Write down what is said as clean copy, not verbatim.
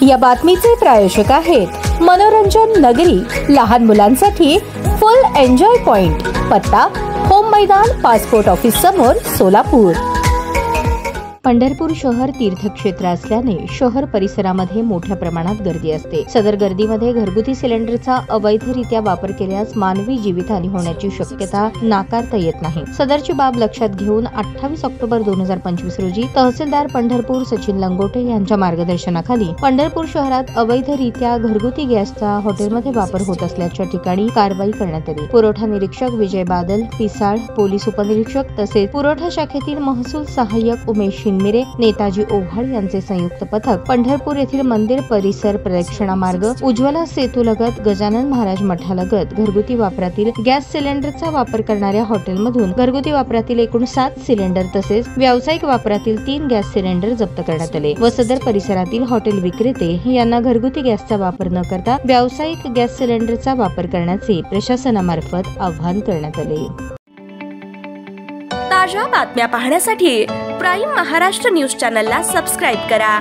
या बातमीचे प्रायोजक आहेत मनोरंजन नगरी, लहान मुलांसाठी फुल एन्जॉय पॉइंट, पत्ता होम मैदान, पासपोर्ट ऑफिस समोर, सोलापूर। पंढरपूर शहर तीर्थक्षेत्र असल्याने शहर परिसरामध्ये मोठ्या प्रमाणात गर्दी असते। सदर गर्दीमध्ये घरगुती सिलेंडरचा अवैधरित्या वापर केल्यास मानवी जीवितहानी होण्याची शक्यता नाकारता येत नाही। सदरची बाब लक्षात घेऊन 28 ऑक्टोबर 2025 रोजी तहसीलदार पंढरपूर सचिन लंगोटे यांच्या मार्गदर्शनाखाली पंढरपूर शहरात अवैधरित्या घरगुती गॅसचा हॉटेलमध्ये वापर होत असल्याच्या ठिकाणी कारवाई करण्यात आली। पुरवठा निरीक्षक विजय बादल, पिसाळ, पोलीस उपनिरीक्षक तसेच पुरवठा शाखेतील महसूल सहाय्यक उमेश मिरे, नेताजी ओव्हाळ यांचे संयुक्त पथक पंढरपूर येथील मंदिर परिसर प्रदक्षिणा मार्ग, उज्ज्वला सेतू लगत, गजानन महाराज मठालगत घरगुती वापरातील गॅस सिलेंडरचा वापर करणाऱ्या हॉटेलमधून घरगुती वापरातील एकूण 7 सिलेंडर तसेच व्यावसायिक वापरातील 3 गॅस सिलेंडर जप्त करण्यात आले व सदर परिसरातील हॉटेल विक्रेते यांना घरगुती गॅसचा वापर न करता व्यावसायिक गॅस सिलेंडरचा वापर करण्याचे प्रशासनामार्फत आवाहन करण्यात आले। ताज्या बातम्या पाहण्यासाठी प्राईम महाराष्ट्र न्यूज चॅनलला सबस्क्राईब करा।